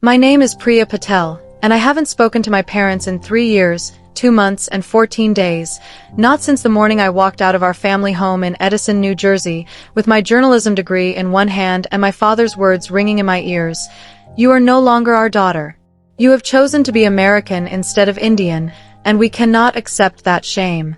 My name is Priya Patel, and I haven't spoken to my parents in 3 years, 2 months, and 14 days, not since the morning I walked out of our family home in Edison, New Jersey, with my journalism degree in one hand and my father's words ringing in my ears. You are no longer our daughter. You have chosen to be American instead of Indian, and we cannot accept that shame.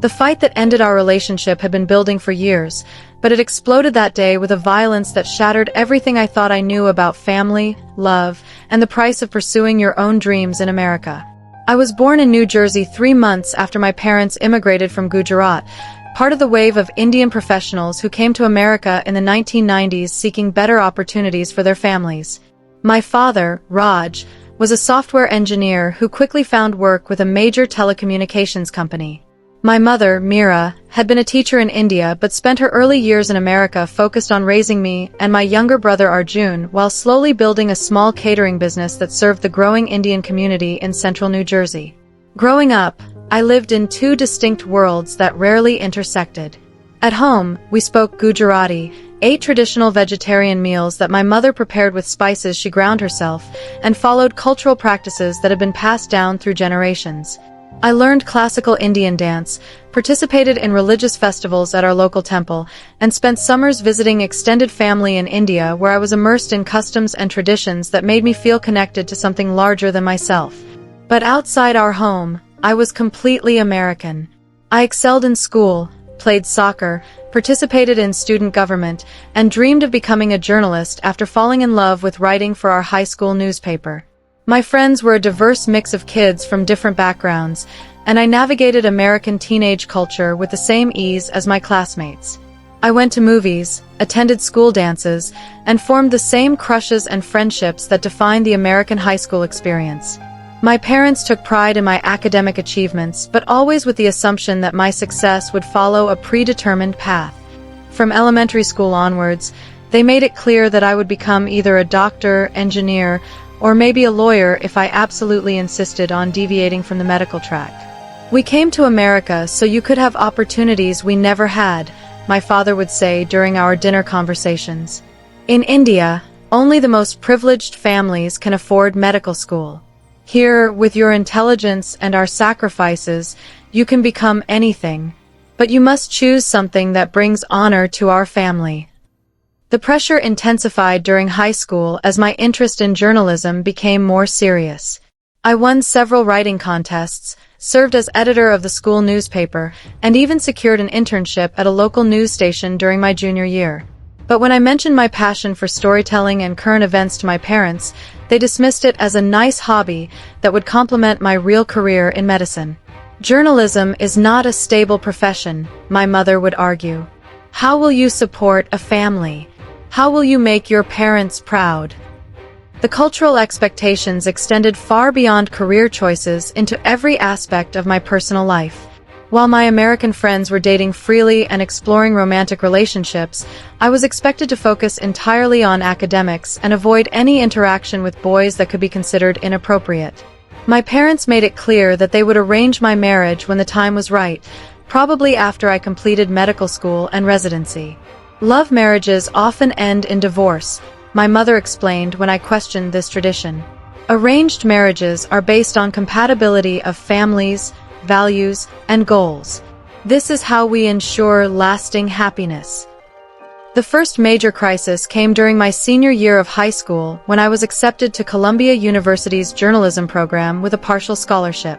The fight that ended our relationship had been building for years, but it exploded that day with a violence that shattered everything I thought I knew about family, love, and the price of pursuing your own dreams in America. I was born in New Jersey 3 months after my parents immigrated from Gujarat, part of the wave of Indian professionals who came to America in the 1990s seeking better opportunities for their families. My father, Raj, was a software engineer who quickly found work with a major telecommunications company. My mother, Meera, had been a teacher in India but spent her early years in America focused on raising me and my younger brother Arjun while slowly building a small catering business that served the growing Indian community in central New Jersey. Growing up, I lived in 2 distinct worlds that rarely intersected. At home, we spoke Gujarati, ate traditional vegetarian meals that my mother prepared with spices she ground herself, and followed cultural practices that had been passed down through generations. I learned classical Indian dance, participated in religious festivals at our local temple, and spent summers visiting extended family in India where I was immersed in customs and traditions that made me feel connected to something larger than myself. But outside our home, I was completely American. I excelled in school, played soccer, participated in student government, and dreamed of becoming a journalist after falling in love with writing for our high school newspaper. My friends were a diverse mix of kids from different backgrounds, and I navigated American teenage culture with the same ease as my classmates. I went to movies, attended school dances, and formed the same crushes and friendships that defined the American high school experience. My parents took pride in my academic achievements, but always with the assumption that my success would follow a predetermined path. From elementary school onwards, they made it clear that I would become either a doctor, engineer, or maybe a lawyer if I absolutely insisted on deviating from the medical track. We came to America so you could have opportunities we never had, my father would say during our dinner conversations. In India, only the most privileged families can afford medical school. Here, with your intelligence and our sacrifices, you can become anything. But you must choose something that brings honor to our family. The pressure intensified during high school as my interest in journalism became more serious. I won several writing contests, served as editor of the school newspaper, and even secured an internship at a local news station during my junior year. But when I mentioned my passion for storytelling and current events to my parents, they dismissed it as a nice hobby that would complement my real career in medicine. Journalism is not a stable profession, my mother would argue. How will you support a family? How will you make your parents proud? The cultural expectations extended far beyond career choices into every aspect of my personal life. While my American friends were dating freely and exploring romantic relationships, I was expected to focus entirely on academics and avoid any interaction with boys that could be considered inappropriate. My parents made it clear that they would arrange my marriage when the time was right, probably after I completed medical school and residency. Love marriages often end in divorce, my mother explained when I questioned this tradition. Arranged marriages are based on compatibility of families, values, and goals. This is how we ensure lasting happiness. The first major crisis came during my senior year of high school when I was accepted to Columbia University's journalism program with a partial scholarship.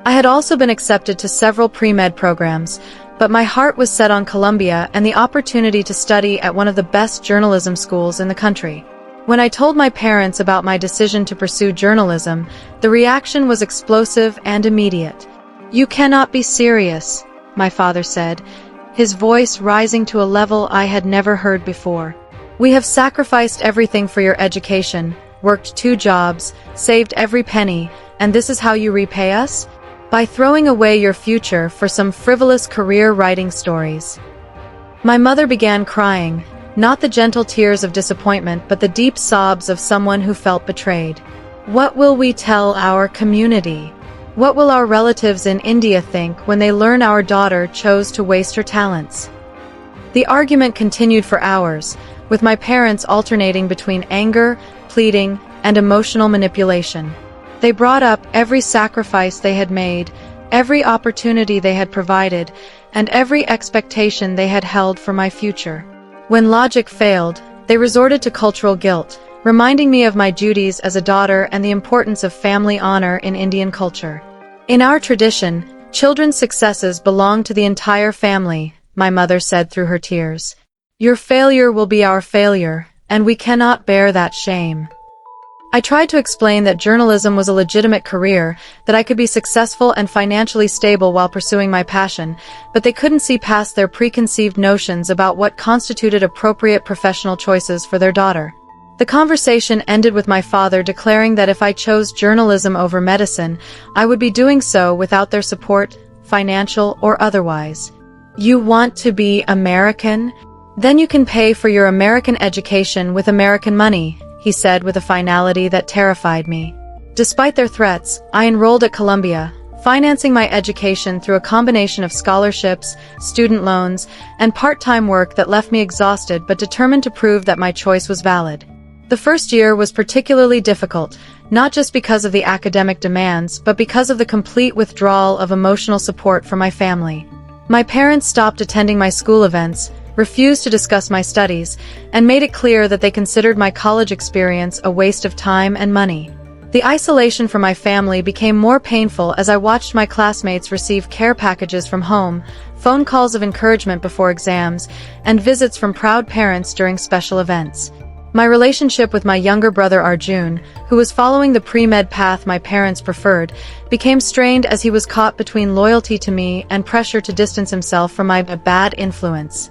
I had also been accepted to several pre-med programs, but my heart was set on Columbia and the opportunity to study at one of the best journalism schools in the country. When I told my parents about my decision to pursue journalism, the reaction was explosive and immediate. "You cannot be serious," my father said, his voice rising to a level I had never heard before. "We have sacrificed everything for your education, worked 2 jobs, saved every penny, and this is how you repay us? By throwing away your future for some frivolous career writing stories." My mother began crying, not the gentle tears of disappointment but the deep sobs of someone who felt betrayed. "What will we tell our community? What will our relatives in India think when they learn our daughter chose to waste her talents?" The argument continued for hours, with my parents alternating between anger, pleading, and emotional manipulation. They brought up every sacrifice they had made, every opportunity they had provided, and every expectation they had held for my future. When logic failed, they resorted to cultural guilt, reminding me of my duties as a daughter and the importance of family honor in Indian culture. In our tradition, children's successes belong to the entire family, my mother said through her tears. Your failure will be our failure, and we cannot bear that shame. I tried to explain that journalism was a legitimate career, that I could be successful and financially stable while pursuing my passion, but they couldn't see past their preconceived notions about what constituted appropriate professional choices for their daughter. The conversation ended with my father declaring that if I chose journalism over medicine, I would be doing so without their support, financial or otherwise. You want to be American? Then you can pay for your American education with American money, he said with a finality that terrified me. Despite their threats, I enrolled at Columbia, financing my education through a combination of scholarships, student loans, and part-time work that left me exhausted but determined to prove that my choice was valid. The first year was particularly difficult, not just because of the academic demands, but because of the complete withdrawal of emotional support from my family. My parents stopped attending my school events, refused to discuss my studies, and made it clear that they considered my college experience a waste of time and money. The isolation from my family became more painful as I watched my classmates receive care packages from home, phone calls of encouragement before exams, and visits from proud parents during special events. My relationship with my younger brother Arjun, who was following the pre-med path my parents preferred, became strained as he was caught between loyalty to me and pressure to distance himself from my bad influence.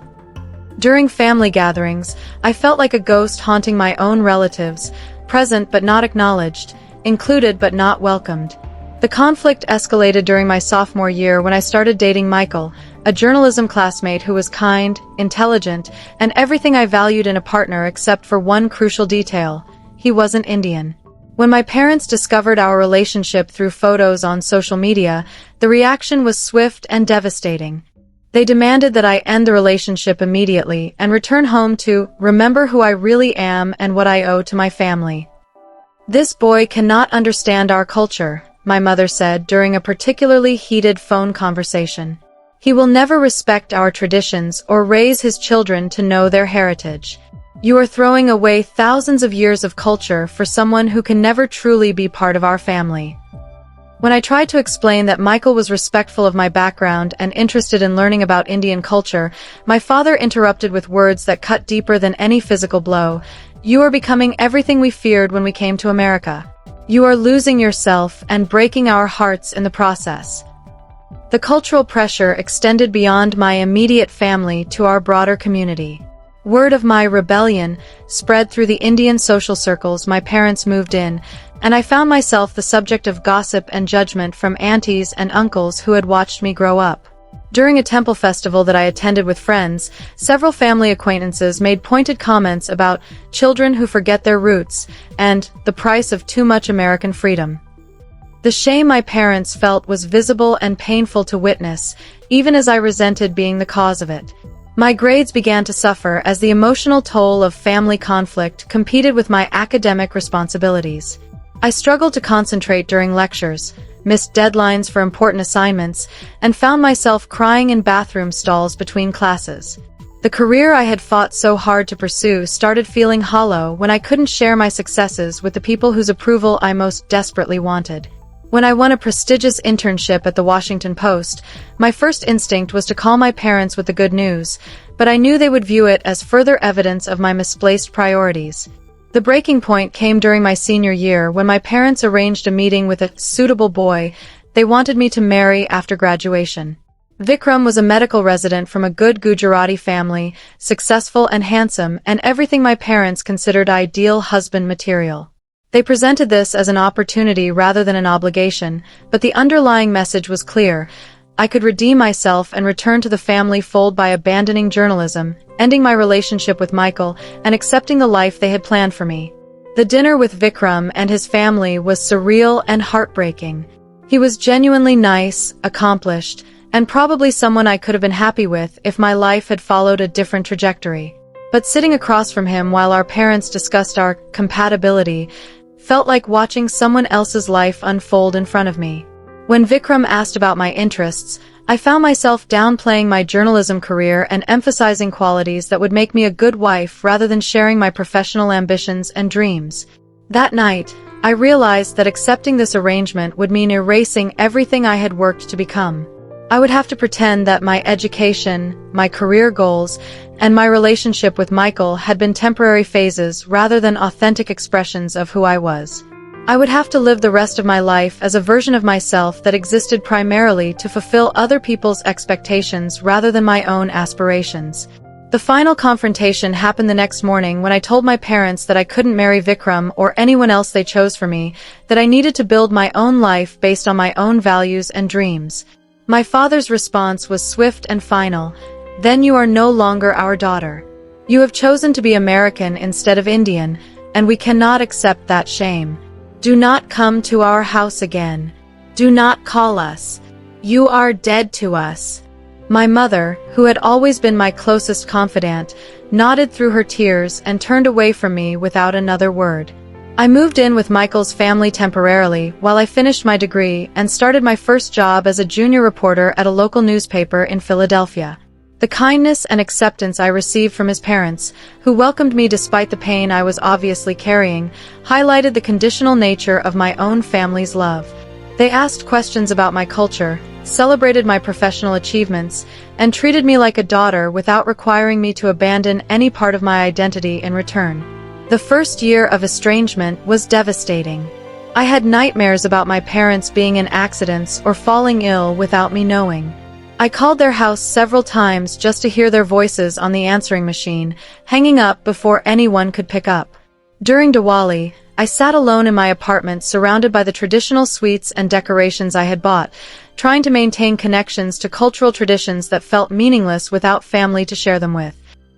During family gatherings, I felt like a ghost haunting my own relatives, present but not acknowledged, included but not welcomed. The conflict escalated during my sophomore year when I started dating Michael, a journalism classmate who was kind, intelligent, and everything I valued in a partner except for one crucial detail: he wasn't Indian. When my parents discovered our relationship through photos on social media, the reaction was swift and devastating. They demanded that I end the relationship immediately and return home to remember who I really am and what I owe to my family. This boy cannot understand our culture, my mother said during a particularly heated phone conversation. He will never respect our traditions or raise his children to know their heritage. You are throwing away thousands of years of culture for someone who can never truly be part of our family. When I tried to explain that Michael was respectful of my background and interested in learning about Indian culture, my father interrupted with words that cut deeper than any physical blow. You are becoming everything we feared when we came to America. You are losing yourself and breaking our hearts in the process. The cultural pressure extended beyond my immediate family to our broader community. Word of my rebellion spread through the Indian social circles my parents moved in, and I found myself the subject of gossip and judgment from aunties and uncles who had watched me grow up. During a temple festival that I attended with friends, several family acquaintances made pointed comments about children who forget their roots and the price of too much American freedom. The shame my parents felt was visible and painful to witness, even as I resented being the cause of it. My grades began to suffer as the emotional toll of family conflict competed with my academic responsibilities. I struggled to concentrate during lectures, missed deadlines for important assignments, and found myself crying in bathroom stalls between classes. The career I had fought so hard to pursue started feeling hollow when I couldn't share my successes with the people whose approval I most desperately wanted. When I won a prestigious internship at the Washington Post, my first instinct was to call my parents with the good news, but I knew they would view it as further evidence of my misplaced priorities. The breaking point came during my senior year when my parents arranged a meeting with a suitable boy they wanted me to marry after graduation. Vikram was a medical resident from a good Gujarati family, successful and handsome, and everything my parents considered ideal husband material. They presented this as an opportunity rather than an obligation, but the underlying message was clear. I could redeem myself and return to the family fold by abandoning journalism, ending my relationship with Michael, and accepting the life they had planned for me. The dinner with Vikram and his family was surreal and heartbreaking. He was genuinely nice, accomplished, and probably someone I could have been happy with if my life had followed a different trajectory. But sitting across from him while our parents discussed our compatibility felt like watching someone else's life unfold in front of me. When Vikram asked about my interests, I found myself downplaying my journalism career and emphasizing qualities that would make me a good wife rather than sharing my professional ambitions and dreams. That night, I realized that accepting this arrangement would mean erasing everything I had worked to become. I would have to pretend that my education, my career goals, and my relationship with Michael had been temporary phases rather than authentic expressions of who I was. I would have to live the rest of my life as a version of myself that existed primarily to fulfill other people's expectations rather than my own aspirations. The final confrontation happened the next morning when I told my parents that I couldn't marry Vikram or anyone else they chose for me, that I needed to build my own life based on my own values and dreams. My father's response was swift and final. "Then you are no longer our daughter. You have chosen to be American instead of Indian, and we cannot accept that shame. Do not come to our house again. Do not call us. You are dead to us." My mother, who had always been my closest confidant, nodded through her tears and turned away from me without another word. I moved in with Michael's family temporarily while I finished my degree and started my first job as a junior reporter at a local newspaper in Philadelphia. The kindness and acceptance I received from his parents, who welcomed me despite the pain I was obviously carrying, highlighted the conditional nature of my own family's love. They asked questions about my culture, celebrated my professional achievements, and treated me like a daughter without requiring me to abandon any part of my identity in return. The first year of estrangement was devastating. I had nightmares about my parents being in accidents or falling ill without me knowing. I called their house several times just to hear their voices on the answering machine, hanging up before anyone could pick up. During Diwali, I sat alone in my apartment surrounded by the traditional sweets and decorations I had bought, trying to maintain connections to cultural traditions that felt meaningless without family to share them with.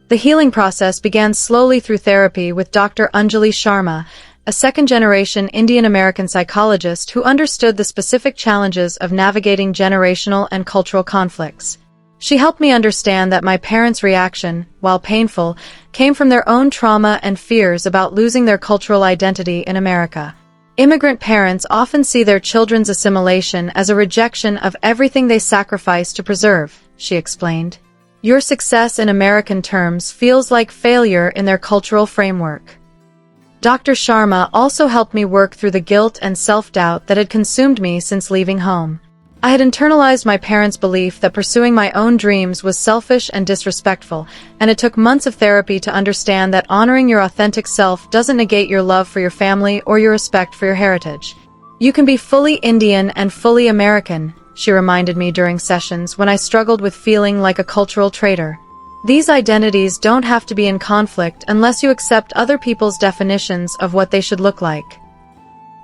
The healing process began slowly through therapy with Dr. Anjali Sharma, a second-generation Indian-American psychologist who understood the specific challenges of navigating generational and cultural conflicts. She helped me understand that my parents' reaction, while painful, came from their own trauma and fears about losing their cultural identity in America. Immigrant parents often see their children's assimilation as a rejection of everything they sacrificed to preserve, she explained. Your success in American terms feels like failure in their cultural framework. Dr. Sharma also helped me work through the guilt and self-doubt that had consumed me since leaving home. I had internalized my parents' belief that pursuing my own dreams was selfish and disrespectful, and it took months of therapy to understand that honoring your authentic self doesn't negate your love for your family or your respect for your heritage. You can be fully Indian and fully American, she reminded me during sessions when I struggled with feeling like a cultural traitor. These identities don't have to be in conflict unless you accept other people's definitions of what they should look like.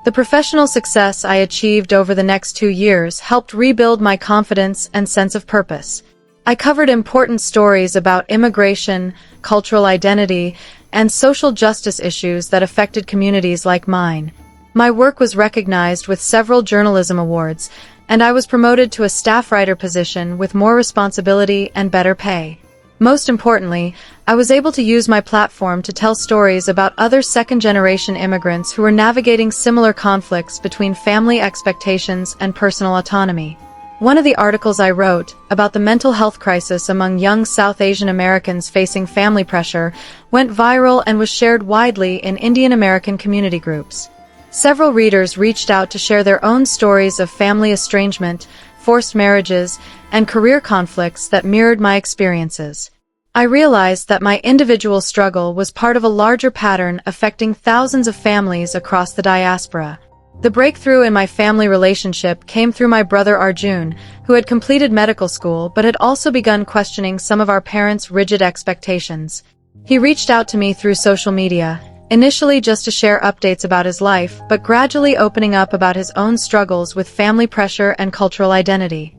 The professional success I achieved over the next 2 years helped rebuild my confidence and sense of purpose. I covered important stories about immigration, cultural identity, and social justice issues that affected communities like mine. My work was recognized with several journalism awards, and I was promoted to a staff writer position with more responsibility and better pay. Most importantly, I was able to use my platform to tell stories about other second-generation immigrants who were navigating similar conflicts between family expectations and personal autonomy. One of the articles I wrote, about the mental health crisis among young South Asian Americans facing family pressure, went viral and was shared widely in Indian American community groups. Several readers reached out to share their own stories of family estrangement, forced marriages, and career conflicts that mirrored my experiences. I realized that my individual struggle was part of a larger pattern affecting thousands of families across the diaspora. The breakthrough in my family relationship came through my brother Arjun, who had completed medical school but had also begun questioning some of our parents' rigid expectations. He reached out to me through social media, initially just to share updates about his life, but gradually opening up about his own struggles with family pressure and cultural identity.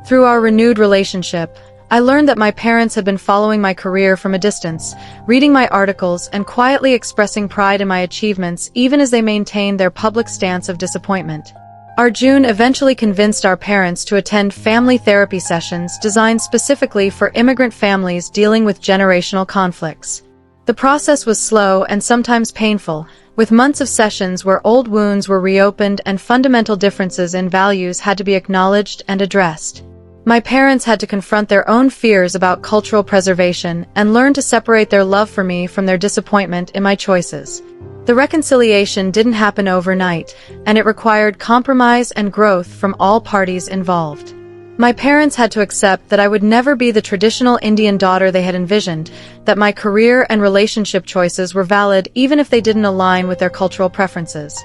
Through our renewed relationship, I learned that my parents had been following my career from a distance, reading my articles and quietly expressing pride in my achievements even as they maintained their public stance of disappointment. Arjun eventually convinced our parents to attend family therapy sessions designed specifically for immigrant families dealing with generational conflicts. The process was slow and sometimes painful, with months of sessions where old wounds were reopened and fundamental differences in values had to be acknowledged and addressed. My parents had to confront their own fears about cultural preservation and learn to separate their love for me from their disappointment in my choices. The reconciliation didn't happen overnight, and it required compromise and growth from all parties involved. My parents had to accept that I would never be the traditional Indian daughter they had envisioned, that my career and relationship choices were valid even if they didn't align with their cultural preferences.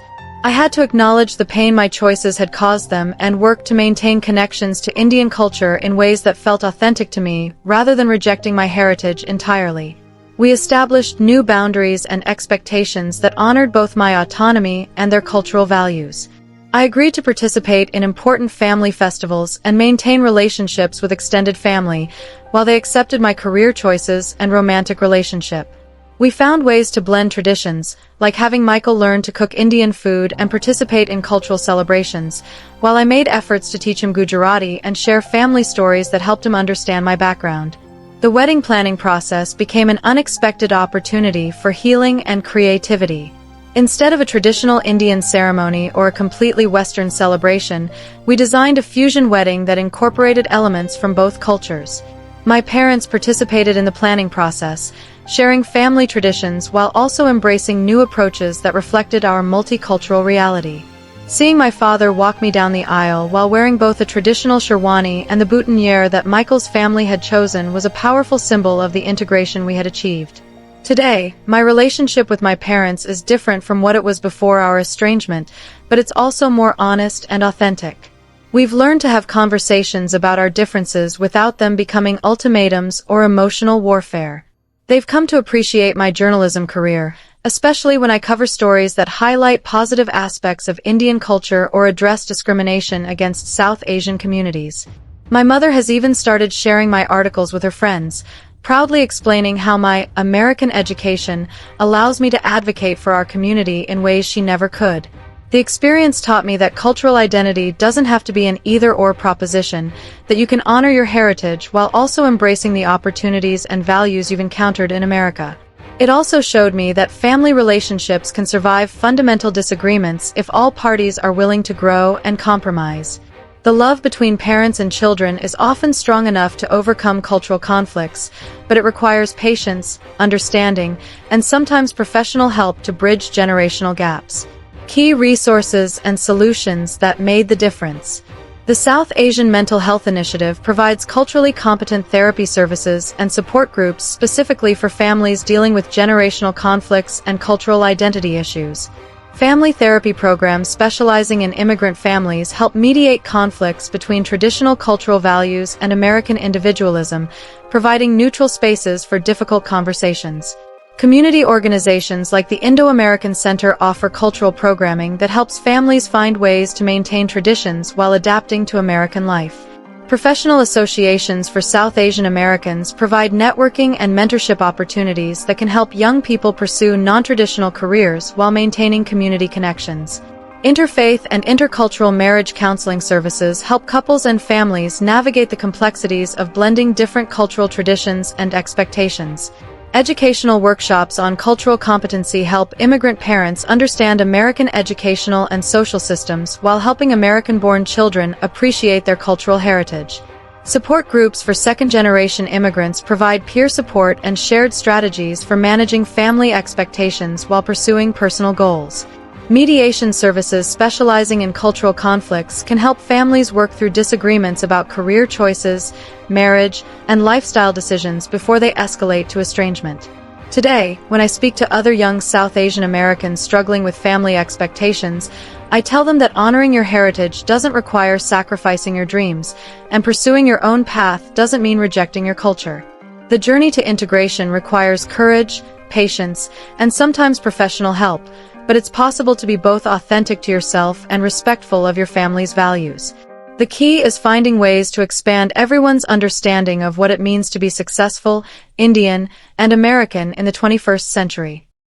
I had to acknowledge the pain my choices had caused them and work to maintain connections to Indian culture in ways that felt authentic to me, rather than rejecting my heritage entirely. We established new boundaries and expectations that honored both my autonomy and their cultural values. I agreed to participate in important family festivals and maintain relationships with extended family, while they accepted my career choices and romantic relationship. We found ways to blend traditions, like having Michael learn to cook Indian food and participate in cultural celebrations, while I made efforts to teach him Gujarati and share family stories that helped him understand my background. The wedding planning process became an unexpected opportunity for healing and creativity. Instead of a traditional Indian ceremony or a completely Western celebration, we designed a fusion wedding that incorporated elements from both cultures. My parents participated in the planning process, sharing family traditions while also embracing new approaches that reflected our multicultural reality. Seeing my father walk me down the aisle while wearing both a traditional sherwani and the boutonniere that Michael's family had chosen was a powerful symbol of the integration we had achieved. Today, my relationship with my parents is different from what it was before our estrangement, but it's also more honest and authentic. We've learned to have conversations about our differences without them becoming ultimatums or emotional warfare. They've come to appreciate my journalism career, especially when I cover stories that highlight positive aspects of Indian culture or address discrimination against South Asian communities. My mother has even started sharing my articles with her friends, proudly explaining how my American education allows me to advocate for our community in ways she never could. The experience taught me that cultural identity doesn't have to be an either-or proposition, that you can honor your heritage while also embracing the opportunities and values you've encountered in America. It also showed me that family relationships can survive fundamental disagreements if all parties are willing to grow and compromise. The love between parents and children is often strong enough to overcome cultural conflicts, but it requires patience, understanding, and sometimes professional help to bridge generational gaps. Key resources and solutions that made the difference. The South Asian Mental Health Initiative provides culturally competent therapy services and support groups specifically for families dealing with generational conflicts and cultural identity issues. Family therapy programs specializing in immigrant families help mediate conflicts between traditional cultural values and American individualism, providing neutral spaces for difficult conversations. Community organizations like the Indo-American Center offer cultural programming that helps families find ways to maintain traditions while adapting to American life. Professional associations for South Asian Americans provide networking and mentorship opportunities that can help young people pursue non-traditional careers while maintaining community connections. Interfaith and intercultural marriage counseling services help couples and families navigate the complexities of blending different cultural traditions and expectations. Educational workshops on cultural competency help immigrant parents understand American educational and social systems while helping American-born children appreciate their cultural heritage. Support groups for second-generation immigrants provide peer support and shared strategies for managing family expectations while pursuing personal goals. Mediation services specializing in cultural conflicts can help families work through disagreements about career choices, marriage, and lifestyle decisions before they escalate to estrangement. Today, when I speak to other young South Asian Americans struggling with family expectations, I tell them that honoring your heritage doesn't require sacrificing your dreams, and pursuing your own path doesn't mean rejecting your culture. The journey to integration requires courage, patience, and sometimes professional help, but it's possible to be both authentic to yourself and respectful of your family's values. The key is finding ways to expand everyone's understanding of what it means to be successful, Indian, and American in the 21st century.